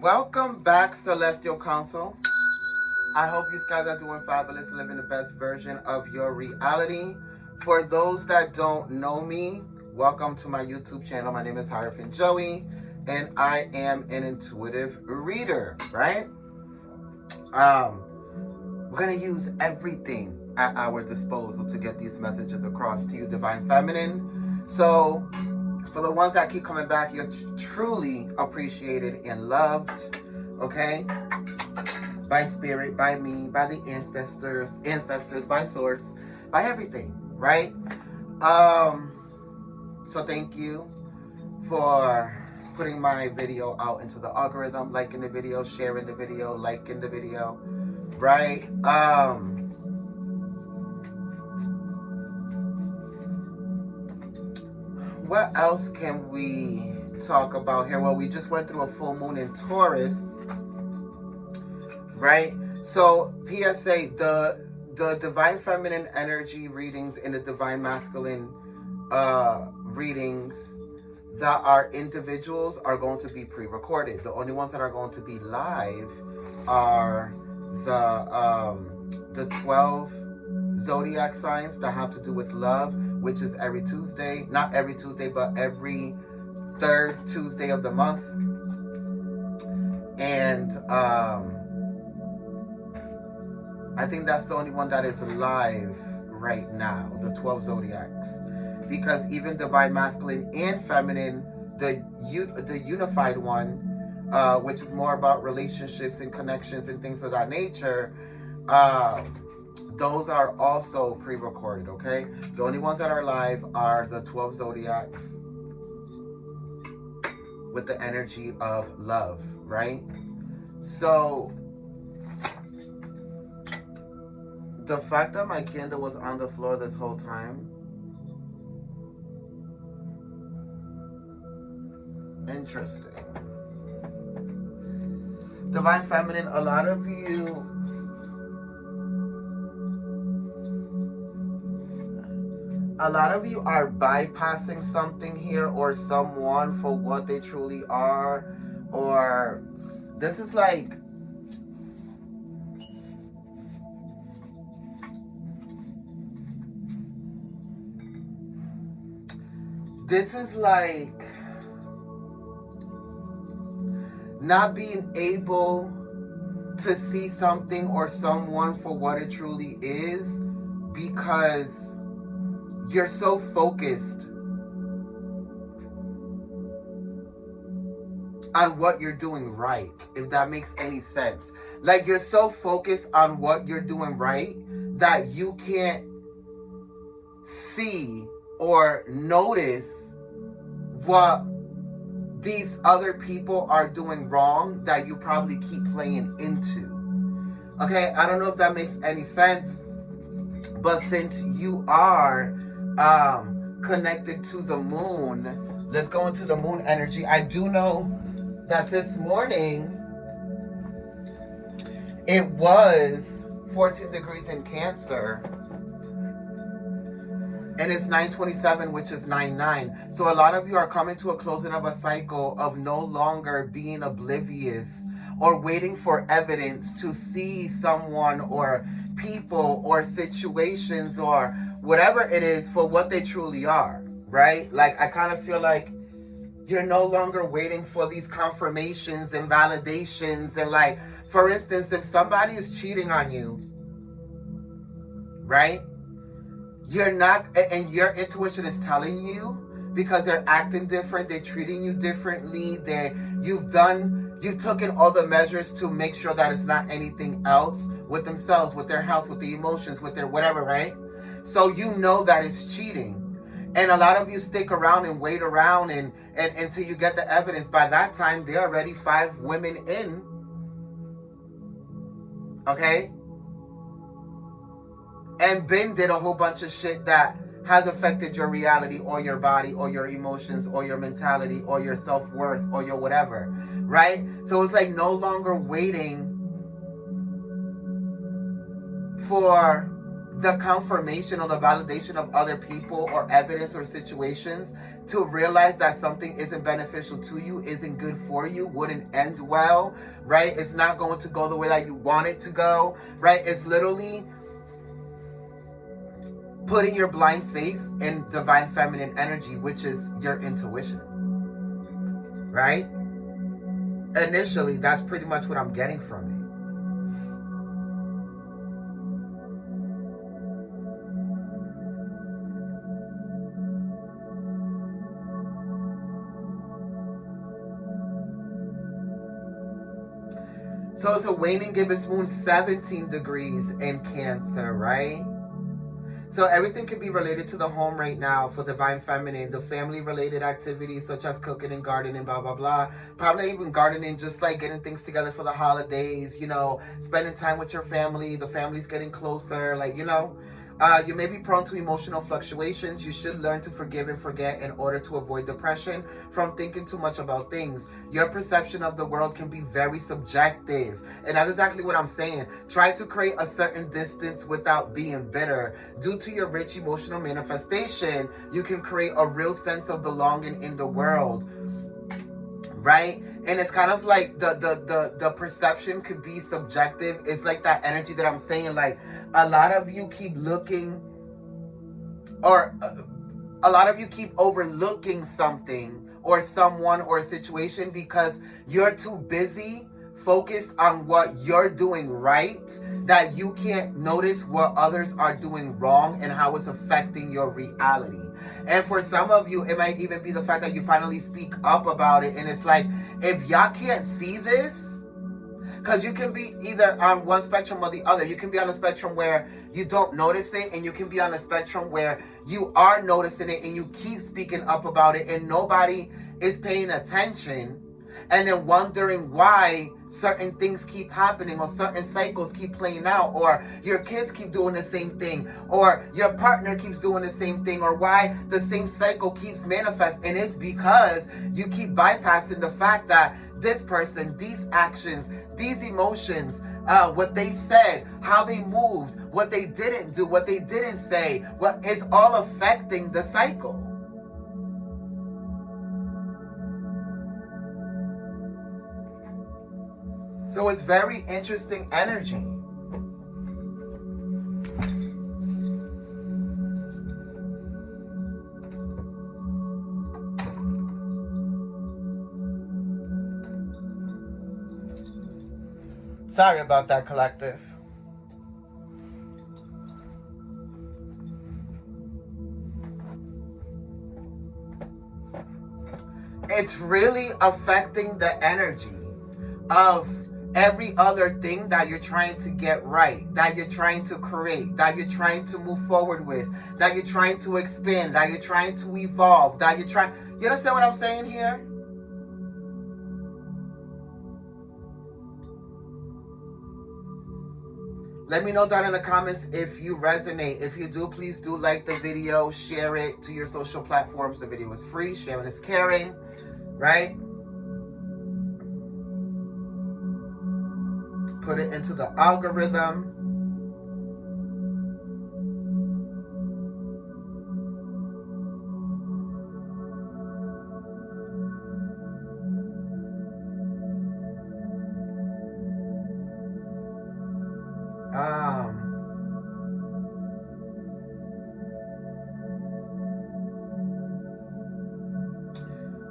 Welcome back, Celestial Council. I hope you guys are doing fabulous, living the best version of your reality. For those that don't know me, welcome to my YouTube channel. My name is Hierophant Joey, and I am an intuitive reader, right? We're going to use everything at our disposal to get these messages across to you, Divine Feminine. So, for the ones that keep coming back, you're truly appreciated and loved, okay? By spirit, by me, by the ancestors, by source, by everything, right? So thank you for putting my video out into the algorithm, liking the video, sharing the video, liking the video, right? What else can we talk about here? Well, we just went through a full moon in Taurus, right? So PSA, the Divine Feminine energy readings and the Divine Masculine readings that are individuals are going to be pre-recorded. The only ones that are going to be live are the 12 zodiac signs that have to do with love, which is every Tuesday, not every Tuesday, but every third Tuesday of the month. And I think that's the only one that is live right now, the 12 zodiacs. Because even Divine Masculine and Feminine, the unified one, which is more about relationships and connections and things of that nature, those are also pre-recorded, okay? The only ones that are live are the 12 zodiacs with the energy of love, right? So, the fact that my candle was on the floor this whole time, interesting. Divine Feminine, a lot of you are bypassing something here or someone for what they truly are, or this is like not being able to see something or someone for what it truly is because you're so focused on what you're doing right, if that makes any sense. Like, you're so focused on what you're doing right that you can't see or notice what these other people are doing wrong that you probably keep playing into. Okay, I don't know if that makes any sense, but since you are connected to the moon, let's go into the moon energy. I do know that this morning it was 14 degrees in Cancer, and it's 9/27, which is 9/9. So a lot of you are coming to a closing of a cycle of no longer being oblivious or waiting for evidence to see someone or people or situations or whatever it is for what they truly are, right? Like, I kind of feel like you're no longer waiting for these confirmations and validations. And, like, for instance, if somebody is cheating on you, right? You're not, and your intuition is telling you because they're acting different, they're treating you differently, you've taken all the measures to make sure that it's not anything else with themselves, with their health, with the emotions, with their whatever, right? So you know that it's cheating. And a lot of you stick around and wait around and until you get the evidence. By that time, they're already 5 women in. Okay? And Ben did a whole bunch of shit that has affected your reality or your body or your emotions or your mentality or your self-worth or your whatever, right? So it's like no longer waiting for the confirmation or the validation of other people or evidence or situations to realize that something isn't beneficial to you, isn't good for you, wouldn't end well, right? It's not going to go the way that you want it to go, right? It's literally putting your blind faith in divine feminine energy, which is your intuition, right? Initially, that's pretty much what I'm getting from it. So it's a waning gibbous moon, 17 degrees in Cancer, right? So everything can be related to the home right now for divine feminine. The family related activities such as cooking and gardening, blah, blah, blah. Probably even gardening, just like getting things together for the holidays, you know, spending time with your family. The family's getting closer, like, you know. You may be prone to emotional fluctuations. You should learn to forgive and forget in order to avoid depression from thinking too much about things. Your perception of the world can be very subjective. And that's exactly what I'm saying. Try to create a certain distance without being bitter. Due to your rich emotional manifestation, you can create a real sense of belonging in the world. Right? And it's kind of like the perception could be subjective. It's like that energy that I'm saying, like a lot of you keep looking, or a lot of you keep overlooking something or someone or a situation because you're too busy focused on what you're doing right, that you can't notice what others are doing wrong and how it's affecting your reality. And for some of you, it might even be the fact that you finally speak up about it. And it's like, if y'all can't see this, because you can be either on one spectrum or the other. You can be on a spectrum where you don't notice it, and you can be on a spectrum where you are noticing it and you keep speaking up about it and nobody is paying attention, and then wondering why certain things keep happening or certain cycles keep playing out, or your kids keep doing the same thing, or your partner keeps doing the same thing, or why the same cycle keeps manifesting. And it's because you keep bypassing the fact that this person, these actions, these emotions, what they said, how they moved, what they didn't do, what they didn't say, what is all affecting the cycle. So it's very interesting energy. Sorry about that, collective. It's really affecting the energy of every other thing that you're trying to get right, that you're trying to create, that you're trying to move forward with, that you're trying to expand, that you're trying to evolve, that you're trying... You understand what I'm saying here? Let me know down in the comments if you resonate. If you do, please do like the video, share it to your social platforms. The video is free, sharing is caring, right? Put it into the algorithm.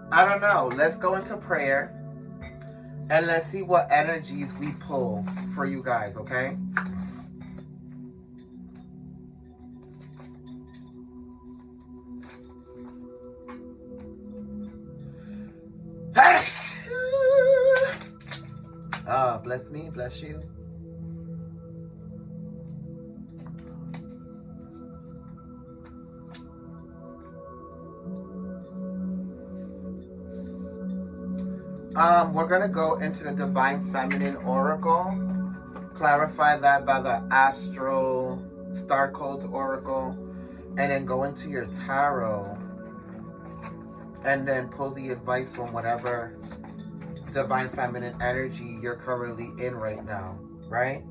I don't know. Let's go into prayer. And let's see what energies we pull for you guys, okay? Bless me, bless you. We're going to go into the Divine Feminine Oracle. Clarify that by the Astral Star Codes Oracle. And then go into your tarot. And then pull the advice from whatever Divine Feminine energy you're currently in right now. Right?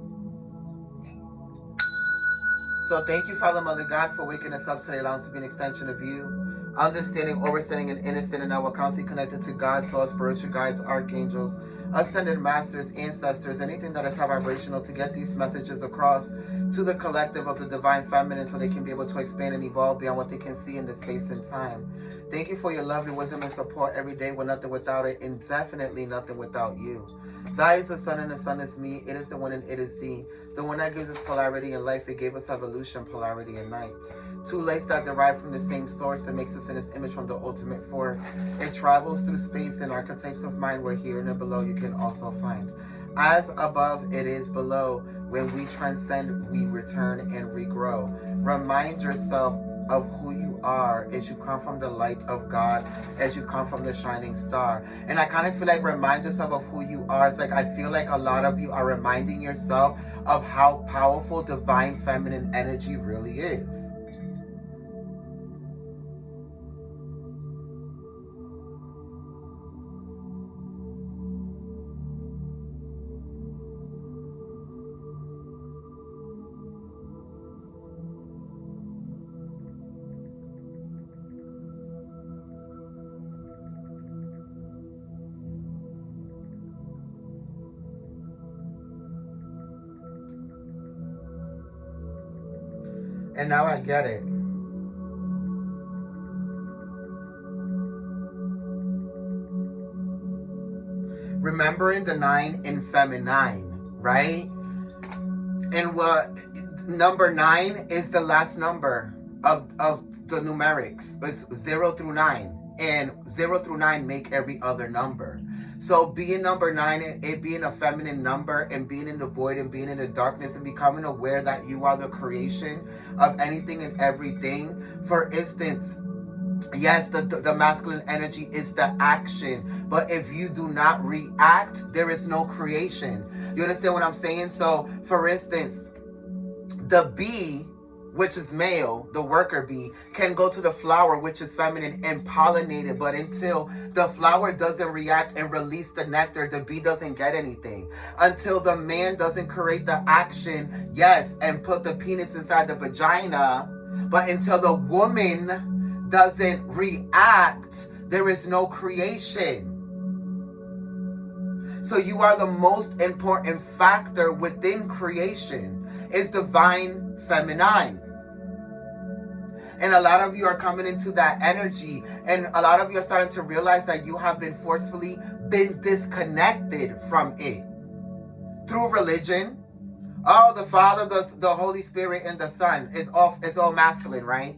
So thank you, Father, Mother God, for waking us up today, allowing us to be an extension of you. Understanding, overstanding, and understanding that we're constantly connected to God, source, spiritual guides, archangels, ascended masters, ancestors, anything that is high vibrational, to get these messages across to the collective of the divine feminine so they can be able to expand and evolve beyond what they can see in this space and time. Thank you for your love, your wisdom, and support every day. We're nothing without it, and definitely nothing without you. Thy is the sun, and the sun is me. It is the one, and it is thee. The one that gives us polarity in life, it gave us evolution, polarity in night. Two lights that derive from the same source that makes us in its image from the ultimate force. It travels through space and archetypes of mind where here and below you can also find. As above, it is below. When we transcend, we return and regrow. Remind yourself of who you are as you come from the light of God, as you come from the shining star. And I kind of feel like remind yourself of who you are. It's like I feel like a lot of you are reminding yourself of how powerful divine feminine energy really is. And now I get it. Remembering the 9 in FEMININE, right? And what number 9 is the last number of the numerics. It's 0 through 9. And 0 through 9 make every other number. So being number 9, it being a feminine number, and being in the void and being in the darkness and becoming aware that you are the creation of anything and everything. For instance, yes, the masculine energy is the action, but if you do not react, there is no creation. You understand what I'm saying? So, for instance, the bee, which is male, the worker bee, can go to the flower, which is feminine, and pollinate it. But until the flower doesn't react and release the nectar, the bee doesn't get anything. Until the man doesn't create the action, yes, and put the penis inside the vagina, but until the woman doesn't react, there is no creation. So you are the most important factor within creation, is divine feminine. And a lot of you are coming into that energy, and a lot of you are starting to realize that you have been forcefully disconnected from it through religion. Oh, the Father, the Holy Spirit, and the Son is all masculine, right?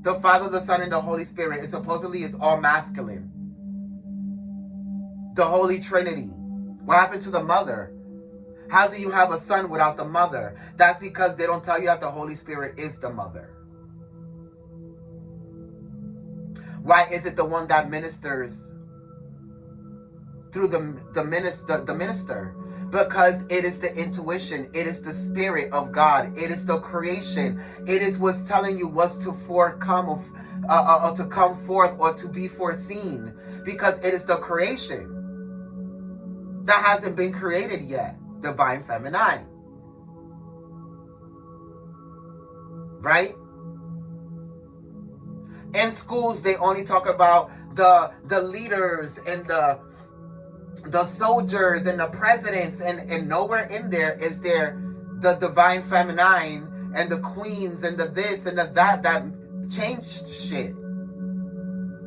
The Father, the Son, and the Holy Spirit is supposedly is all masculine. The Holy Trinity. What happened to the mother? How do you have a son without the mother? That's because they don't tell you that the Holy Spirit is the mother. Why is it the one that ministers through the minister? Because it is the intuition. It is the spirit of God. It is the creation. It is what's telling you what's to come forth or to be foreseen. Because it is the creation that hasn't been created yet. Divine feminine. Right? In schools, they only talk about the leaders and the soldiers and the presidents, and nowhere in there is there the divine feminine and the queens and the this and the that changed shit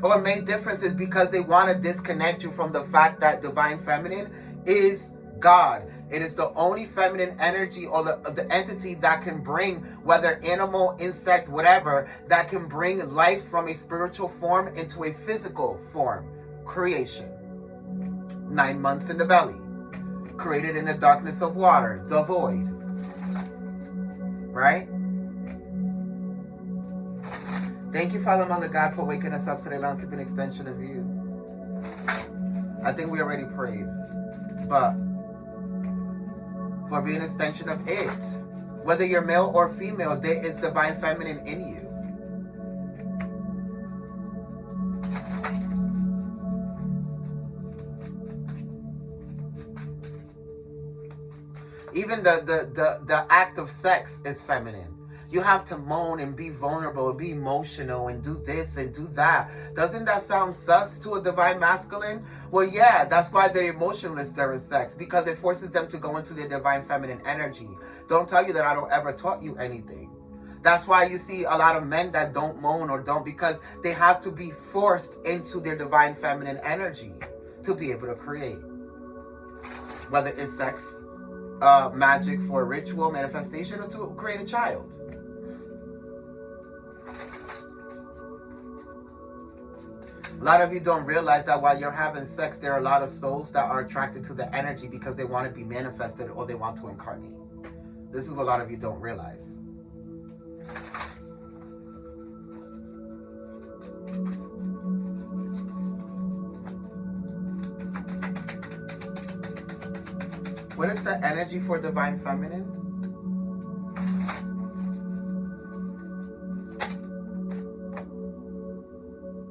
or made differences, because they want to disconnect you from the fact that divine feminine is God. It is the only feminine energy or the entity that can bring, whether animal, insect, whatever, that can bring life from a spiritual form into a physical form. Creation. 9 months in the belly. Created in the darkness of water, the void. Right? Thank you, Father, Mother God, for waking us up today, allowing us to be an extension of you. I think we already prayed. But for being an extension of it, whether you're male or female, there is divine feminine in you. Even the act of sex is feminine. You have to moan and be vulnerable and be emotional and do this and do that. Doesn't that sound sus to a divine masculine? Well, yeah, that's why they're emotionless during sex, because it forces them to go into their divine feminine energy. Don't tell you that I don't ever taught you anything. That's why you see a lot of men that don't moan or don't, because they have to be forced into their divine feminine energy to be able to create. Whether it's sex, magic for ritual manifestation, or to create a child. A lot of you don't realize that while you're having sex, there are a lot of souls that are attracted to the energy because they want to be manifested or they want to incarnate. This is what a lot of you don't realize. What is the energy for divine feminine?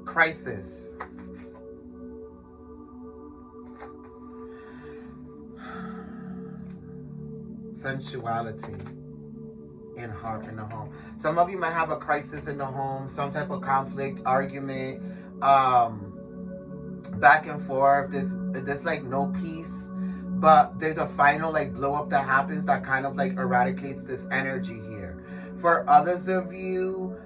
Crisis. Sensuality in heart in the home. Some of you might have a crisis in the home, some type of conflict, argument, back and forth. There's like no peace, but there's a final like blow up that happens that kind of like eradicates this energy here. For others of you,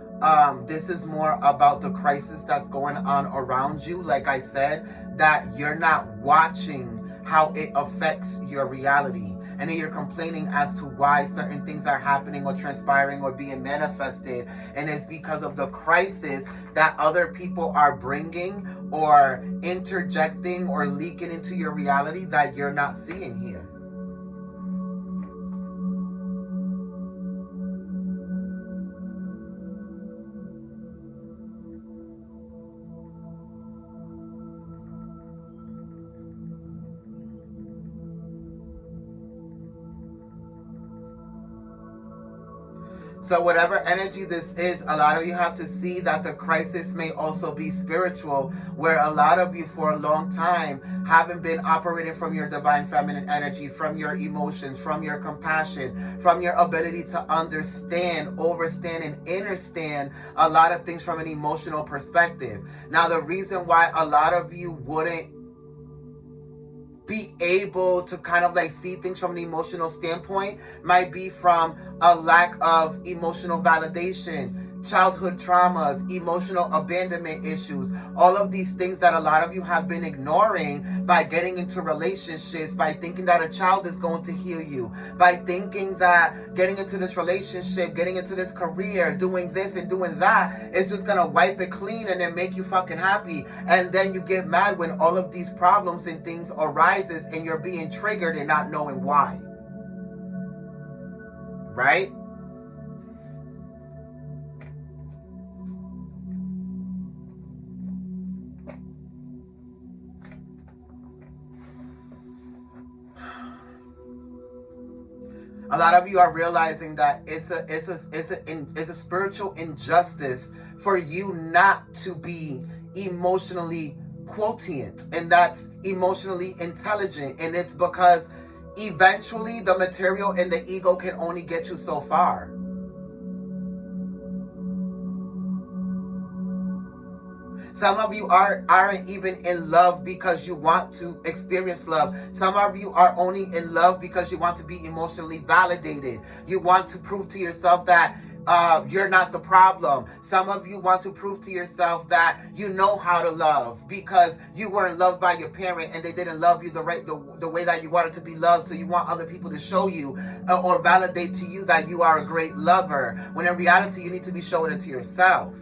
this is more about the crisis that's going on around you. Like I said, that you're not watching how it affects your reality. And then you're complaining as to why certain things are happening or transpiring or being manifested. And it's because of the crisis that other people are bringing or interjecting or leaking into your reality that you're not seeing here. So whatever energy this is, a lot of you have to see that the crisis may also be spiritual, where a lot of you for a long time haven't been operating from your divine feminine energy, from your emotions, from your compassion, from your ability to understand, overstand, and understand a lot of things from an emotional perspective. Now, the reason why a lot of you wouldn't be able to kind of like see things from an emotional standpoint might be from a lack of emotional validation, childhood traumas, emotional abandonment issues, all of these things that a lot of you have been ignoring by getting into relationships, by thinking that a child is going to heal you, by thinking that getting into this relationship, getting into this career, doing this and doing that is just gonna wipe it clean and then make you fucking happy. And then you get mad when all of these problems and things arises and you're being triggered and not knowing why. Right? A lot of you are realizing that it's a spiritual injustice for you not to be emotionally quotient, and that's emotionally intelligent. And it's because eventually the material and the ego can only get you so far. Some of you aren't even in love because you want to experience love. Some of you are only in love because you want to be emotionally validated. You want to prove to yourself that you're not the problem. Some of you want to prove to yourself that you know how to love because you weren't loved by your parent and they didn't love you the way that you wanted to be loved. So you want other people to show you or validate to you that you are a great lover, when in reality you need to be showing it to yourself.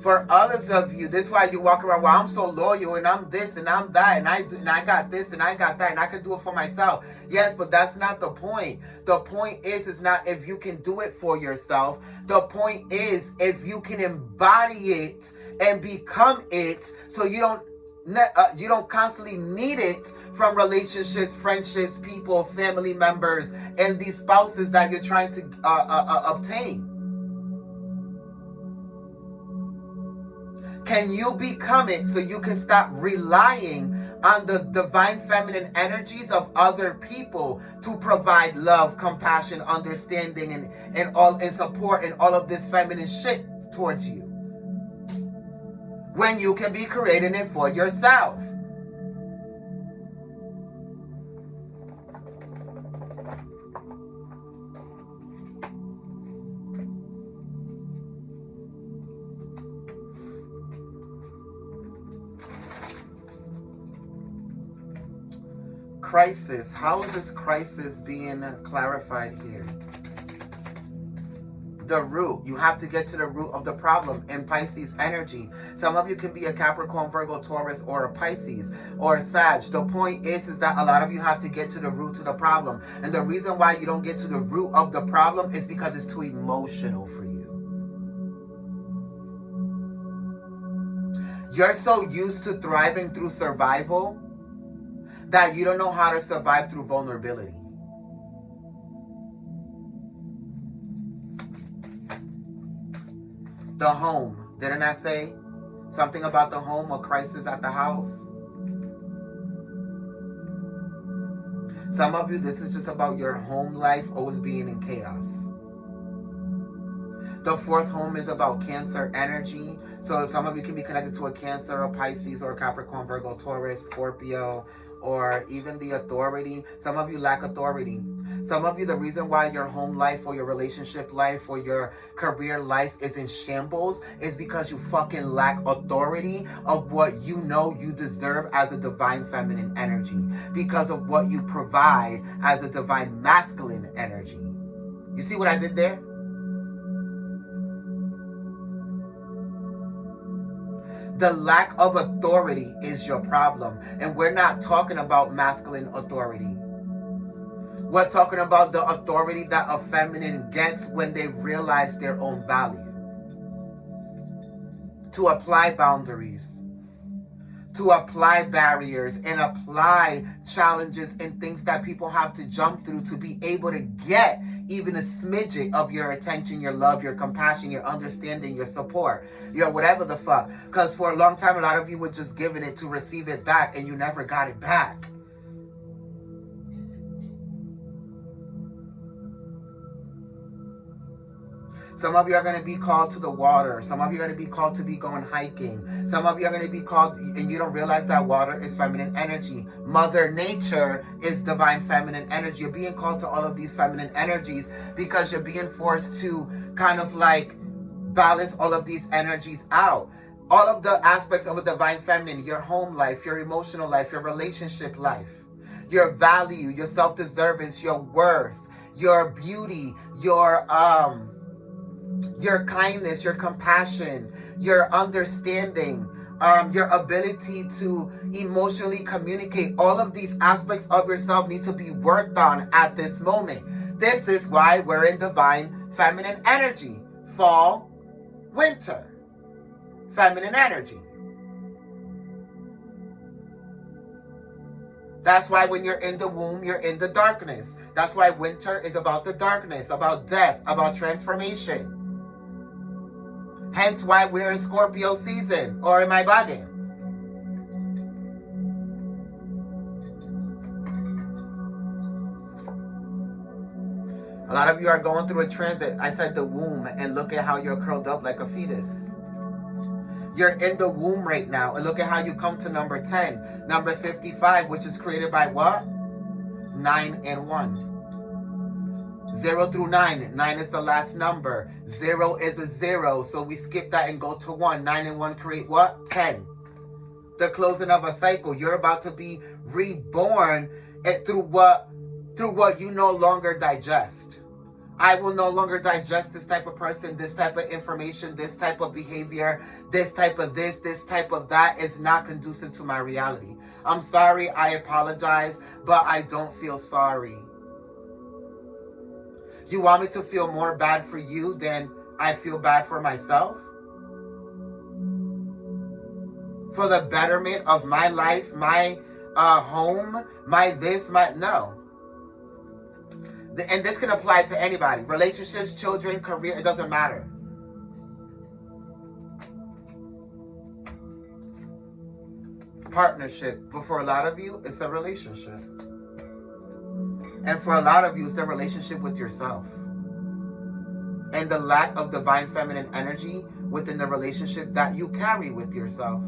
For others of you, this is why you walk around, well, I'm so loyal and I'm this and I'm that and I got this and I got that and I can do it for myself. Yes, but that's not the point. The point is not if you can do it for yourself. The point is if you can embody it and become it, so you don't constantly need it from relationships, friendships, people, family members, and these spouses that you're trying to obtain. Can you become it so you can stop relying on the divine feminine energies of other people to provide love, compassion, understanding, and support and all of this feminine shit towards you, when you can be creating it for yourself. Crisis. How is this crisis being clarified here? The root. You have to get to the root of the problem in Pisces energy. Some of you can be a Capricorn, Virgo, Taurus, or a Pisces, or a Sag. The point is that a lot of you have to get to the root of the problem. And the reason why you don't get to the root of the problem is because it's too emotional for you. You're so used to thriving through survival that you don't know how to survive through vulnerability. The home. Didn't I say something about the home or crisis at the house? Some of you, this is just about your home life always being in chaos. The fourth home is about Cancer energy. So some of you can be connected to a Cancer, a Pisces, or a Capricorn, Virgo, Taurus, Scorpio, or even the authority. Some of you lack authority. Some of you, the reason why your home life or your relationship life or your career life is in shambles is because you fucking lack authority of what you know you deserve as a divine feminine energy, because of what you provide as a divine masculine energy. You see what I did there? The lack of authority is your problem. And we're not talking about masculine authority. We're talking about the authority that a feminine gets when they realize their own value. To apply boundaries, to apply barriers, and apply challenges and things that people have to jump through to be able to get even a smidget of your attention, your love, your compassion, your understanding, your support, your whatever the fuck. Because for a long time, a lot of you were just giving it to receive it back, and you never got it back. Some of you are going to be called to the water. Some of you are going to be called to be going hiking. Some of you are going to be called, and you don't realize that water is feminine energy. Mother Nature is divine feminine energy. You're being called to all of these feminine energies because you're being forced to kind of like balance all of these energies out. All of the aspects of a divine feminine, your home life, your emotional life, your relationship life, your value, your self-deservance, your worth, your beauty, your kindness, your compassion, your understanding, your ability to emotionally communicate. All of these aspects of yourself need to be worked on at this moment. This is why we're in divine feminine energy. Fall, winter, feminine energy. That's why when you're in the womb, you're in the darkness. That's why winter is about the darkness, about death, about transformation. Hence why we're in Scorpio season. Or am I bugging? A lot of you are going through a transit. I said the womb, and look at how you're curled up like a fetus. You're in the womb right now, and look at how you come to number 10. Number 55, which is created by what? 9 and 1. 0 through 9. 9 is the last number. 0 is a 0, so we skip that and go to 1. 9 and 1 create what? 10. The closing of a cycle. You're about to be reborn through what you no longer digest. I will no longer digest this type of person, this type of information, this type of behavior, this type of this type of that is not conducive to my reality. I'm sorry, I apologize, but I don't feel sorry. You want me to feel more bad for you than I feel bad for myself? For the betterment of my life, my home, no. And this can apply to anybody. Relationships, children, career, it doesn't matter. partnership, but for a lot of you, it's a relationship. And for a lot of you, it's the relationship with yourself. And the lack of divine feminine energy within the relationship that you carry with yourself.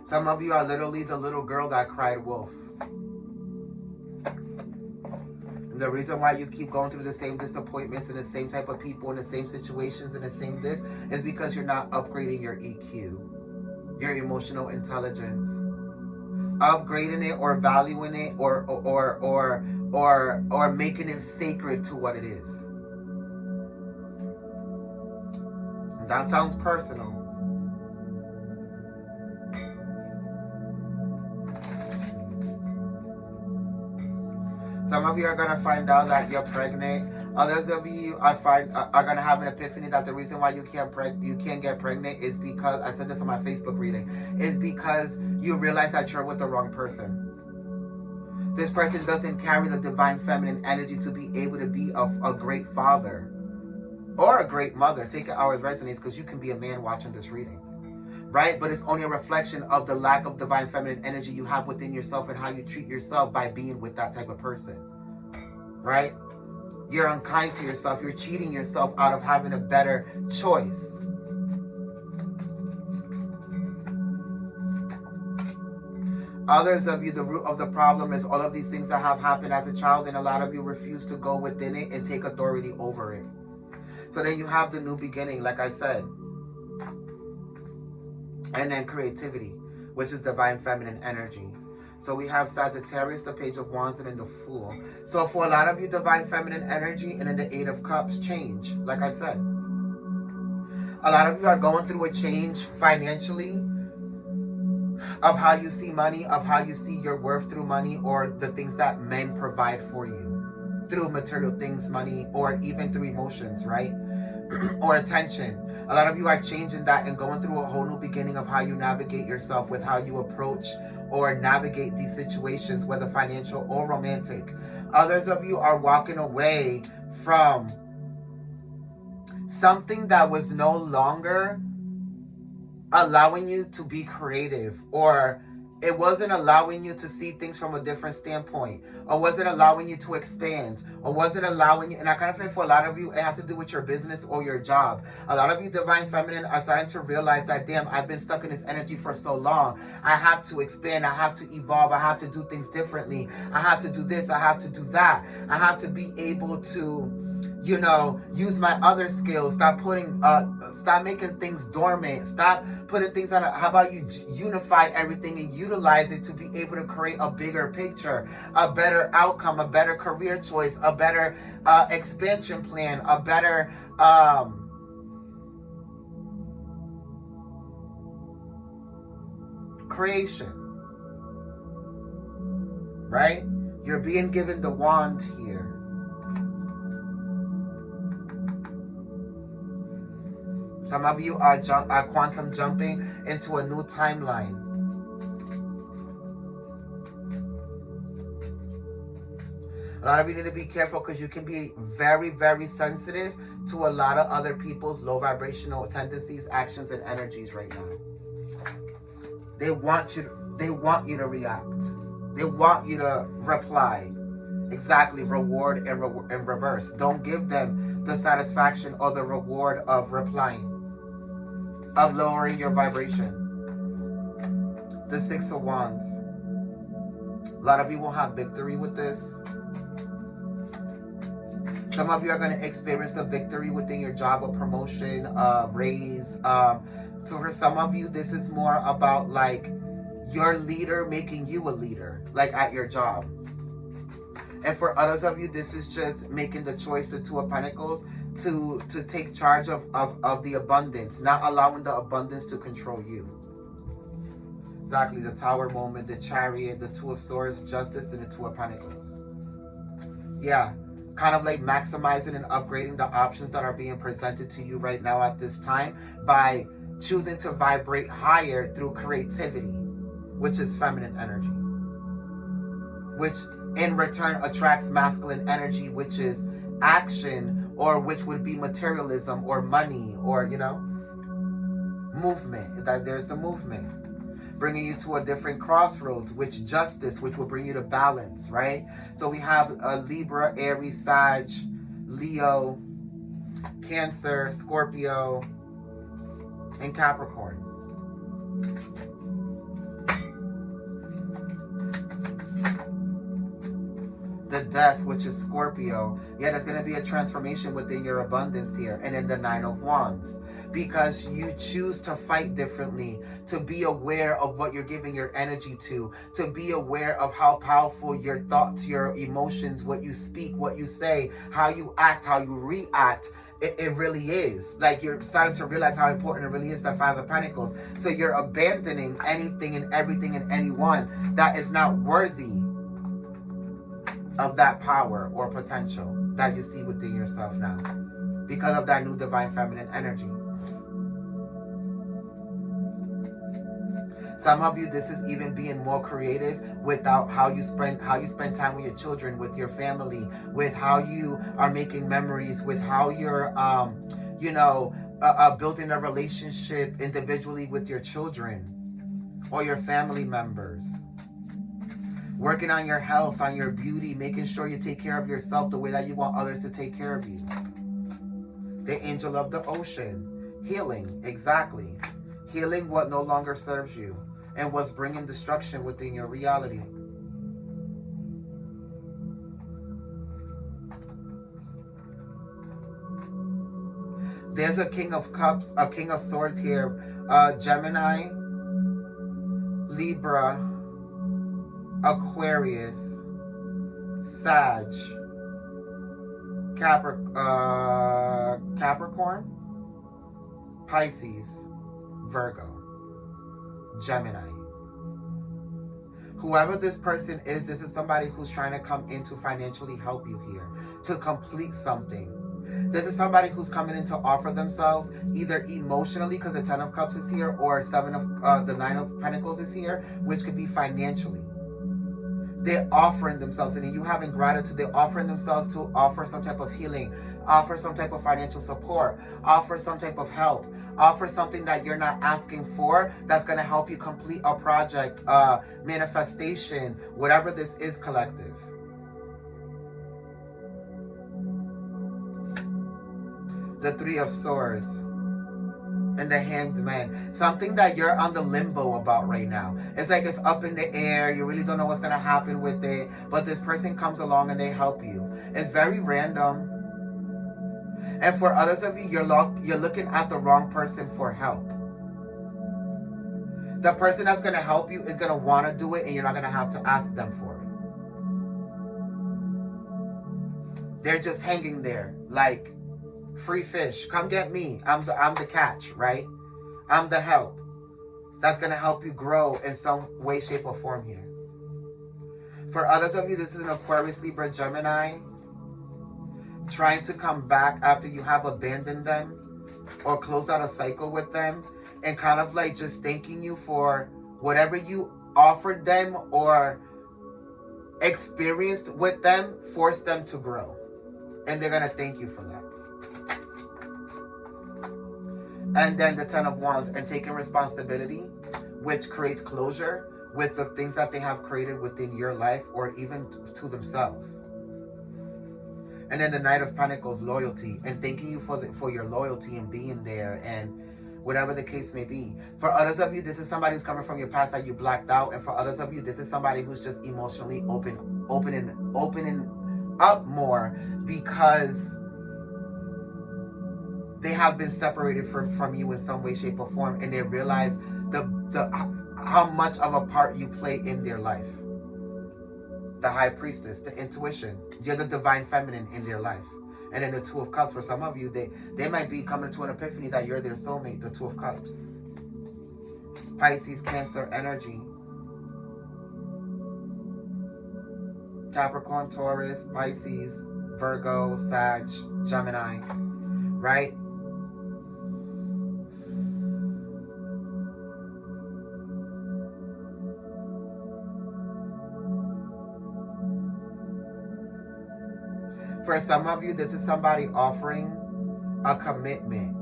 Some of you are literally the little girl that cried wolf. And the reason why you keep going through the same disappointments and the same type of people and the same situations and the same this is because you're not upgrading your EQ, your emotional intelligence. Upgrading it or valuing it or making it sacred to what it is. And that sounds personal. Some of you are going to find out that you're pregnant. Others of you are going to have an epiphany that the reason why you can't get pregnant is because, I said this on my Facebook reading, is because you realize that you're with the wrong person. This person doesn't carry the divine feminine energy to be able to be a great father or a great mother. Take it how it resonates, because you can be a man watching this reading. Right? But it's only a reflection of the lack of divine feminine energy you have within yourself and how you treat yourself by being with that type of person. Right? You're unkind to yourself. You're cheating yourself out of having a better choice. Others of you, the root of the problem is all of these things that have happened as a child, and a lot of you refuse to go within it and take authority over it. So then you have the new beginning, like I said. And then creativity, which is divine feminine energy. So we have Sagittarius, the Page of Wands, and then the Fool. So for a lot of you, divine feminine energy and then the Eight of Cups change, like I said. A lot of you are going through a change financially of how you see money, of how you see your worth through money, or the things that men provide for you through material things, money, or even through emotions, right? Or attention. A lot of you are changing that and going through a whole new beginning of how you navigate yourself, with how you approach or navigate these situations, whether financial or romantic. Others of you are walking away from something that was no longer allowing you to be creative, or it wasn't allowing you to see things from a different standpoint, or wasn't allowing you to expand, or wasn't allowing you, and I kind of feel for a lot of you, it has to do with your business or your job. A lot of you divine feminine are starting to realize that, damn, I've been stuck in this energy for so long. I have to expand, I have to evolve, I have to do things differently. I have to do this, I have to do that. I have to be able to, you know, use my other skills. Stop making things dormant. Stop putting things on. How about you unify everything and utilize it to be able to create a bigger picture, a better outcome, a better career choice, a better expansion plan, a better creation, right? You're being given the wand here. Some of you are quantum jumping into a new timeline. A lot of you need to be careful, because you can be very, very sensitive to a lot of other people's low vibrational tendencies, actions, and energies right now. They want you to react. They want you to reply. Exactly, reward and reverse. Don't give them the satisfaction or the reward of replying, of lowering your vibration. The Six of Wands. A lot of you will have victory with this. Some of you are going to experience the victory within your job, a promotion, a raise. So for some of you, this is more about like your leader making you a leader, like at your job. And for others of you, this is just making the choice, the Two of Pentacles, to take charge of the abundance, not allowing the abundance to control you. Exactly, the Tower moment, the Chariot, the Two of Swords, Justice, and the Two of Pentacles. Yeah, kind of like maximizing and upgrading the options that are being presented to you right now at this time by choosing to vibrate higher through creativity, which is feminine energy, which in return attracts masculine energy, which is action or which would be materialism or money or, you know, movement. That there's the movement bringing you to a different crossroads, which justice, which will bring you to balance, right? So we have a Libra, Aries, Sag, Leo, Cancer, Scorpio, and Capricorn. The Death, which is Scorpio. Yeah, there's going to be a transformation within your abundance here. And then the Nine of Wands, because you choose to fight differently, to be aware of what you're giving your energy to be aware of how powerful your thoughts, your emotions, what you speak, what you say, how you act, how you react, it really is. Like, you're starting to realize how important it really is, the Five of Pentacles. So you're abandoning anything and everything and anyone that is not worthy of that power or potential that you see within yourself now, because of that new divine feminine energy. Some of you, this is even being more creative without how you spend time with your children, with your family, with how you are making memories, with how you're building a relationship individually with your children or your family members. Working on your health, on your beauty, making sure you take care of yourself the way that you want others to take care of you. The Angel of the Ocean. Healing, exactly. Healing what no longer serves you and what's bringing destruction within your reality. There's a King of Cups, a King of Swords here. Gemini, Libra, Aquarius, Sag, Capricorn, Pisces, Virgo, Gemini. Whoever this person is, this is somebody who's trying to come in to financially help you here, to complete something. This is somebody who's coming in to offer themselves, either emotionally, because the Ten of Cups is here, or the Nine of Pentacles is here, which could be financially. They're offering themselves, and you having gratitude, they're offering themselves to offer some type of healing, offer some type of financial support, offer some type of help, offer something that you're not asking for that's going to help you complete a project, manifestation, whatever this is, collective. The Three of Swords and the Hanged Man. Something that you're on the limbo about right now. It's like it's up in the air. You really don't know what's going to happen with it. But this person comes along and they help you. It's very random. And for others of you, you're looking at the wrong person for help. The person that's going to help you is going to want to do it, and you're not going to have to ask them for it. They're just hanging there like free fish. Come get me. I'm the catch, right? I'm the help. That's going to help you grow in some way, shape, or form here. For others of you, this is an Aquarius, Libra, Gemini, trying to come back after you have abandoned them or closed out a cycle with them, and kind of like just thanking you for whatever you offered them or experienced with them, forced them to grow. And they're going to thank you for that. And then the Ten of Wands, and taking responsibility, which creates closure with the things that they have created within your life or even to themselves. And then the Knight of Pentacles, loyalty, and thanking you for your loyalty and being there, and whatever the case may be. For others of you, this is somebody who's coming from your past that you blacked out. And for others of you, this is somebody who's just emotionally opening up more because they have been separated from you in some way, shape, or form, and they realize how much of a part you play in their life. The High Priestess, the intuition. You're the divine feminine in their life. And then the Two of Cups, for some of you, they might be coming to an epiphany that you're their soulmate, the Two of Cups. Pisces, Cancer energy. Capricorn, Taurus, Pisces, Virgo, Sag, Gemini, right? For some of you, this is somebody offering a commitment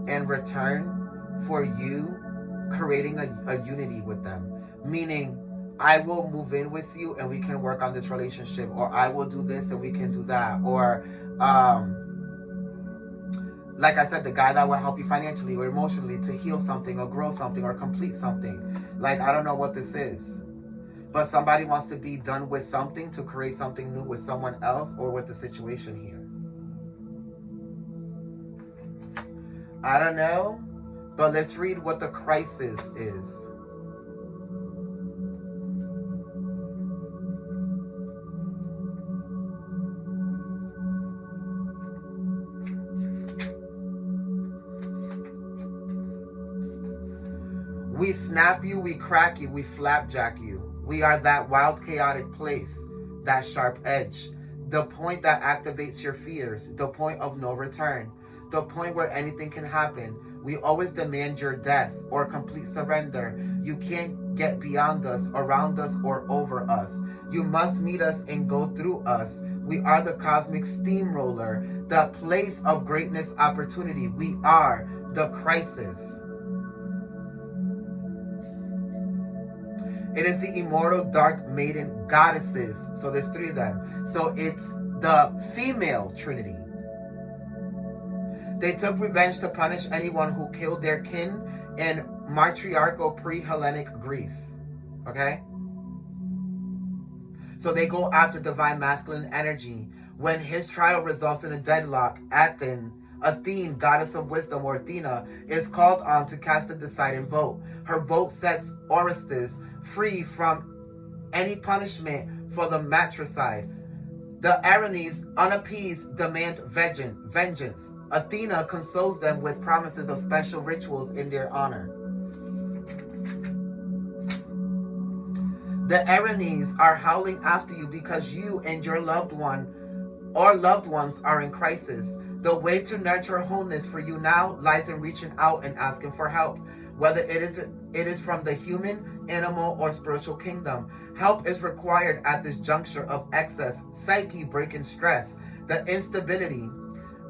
in return for you creating a unity with them. Meaning, I will move in with you and we can work on this relationship, or I will do this and we can do that, or like I said, the guy that will help you financially or emotionally to heal something or grow something or complete something. Like, I don't know what this is, but somebody wants to be done with something to create something new with someone else or with the situation here. I don't know, but let's read what the crisis is. We snap you, we crack you, we flapjack you. We are that wild, chaotic place, that sharp edge, the point that activates your fears, the point of no return, the point where anything can happen. We always demand your death or complete surrender. You can't get beyond us, around us, or over us. You must meet us and go through us. We are the cosmic steamroller, the place of greatness opportunity. We are the crisis. It is the immortal dark maiden goddesses. So there's 3 of them. So it's the female trinity. They took revenge to punish anyone who killed their kin in matriarchal pre-Hellenic Greece. Okay? So they go after divine masculine energy. When his trial results in a deadlock, Athene, goddess of wisdom, or Athena, is called on to cast a deciding vote. Her vote sets Orestes free from any punishment for the matricide. The Erinyes, unappeased, demand vengeance. Athena consoles them with promises of special rituals in their honor. The Erinyes are howling after you because you and your loved one or loved ones are in crisis. The way to nurture wholeness for you now lies in reaching out and asking for help, whether it is from the human, animal, or spiritual kingdom. Help is required at this juncture of excess psyche breaking stress, the instability.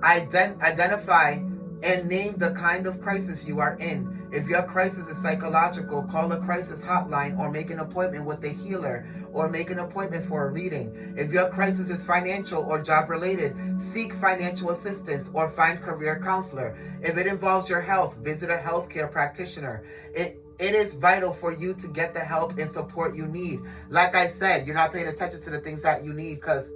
Identify and name the kind of crisis you are in. If your crisis is psychological, call a crisis hotline or make an appointment with a healer or make an appointment for a reading. If your crisis is financial or job related, seek financial assistance or find career counselor. If it involves your health, visit a healthcare practitioner. It is vital for you to get the help and support you need. Like I said, you're not paying attention to the things that you need because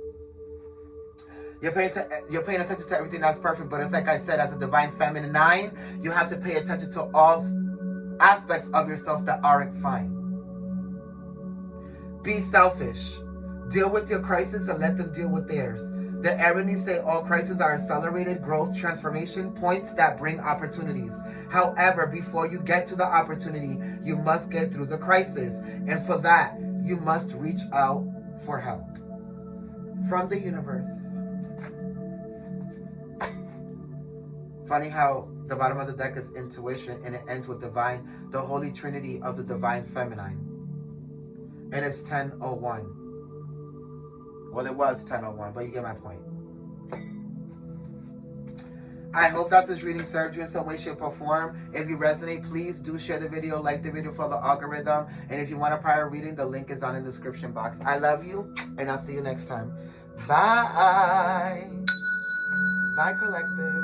you're paying attention to everything that's perfect, but it's like I said, as a divine feminine 9, you have to pay attention to all aspects of yourself that aren't fine. Be selfish. Deal with your crisis and let them deal with theirs. The Erinyes say all crises are accelerated growth transformation points that bring opportunities. However, before you get to the opportunity, you must get through the crisis. And for that, you must reach out for help from the universe. Funny how the bottom of the deck is intuition and it ends with divine, the holy trinity of the divine feminine. And it's 10:01. Well, it was 10:01, but you get my point. I hope that this reading served you in some way, shape, or form. If you resonate, please do share the video, like the video for the algorithm. And if you want a prior reading, the link is down in the description box. I love you, and I'll see you next time. Bye. Bye, collective.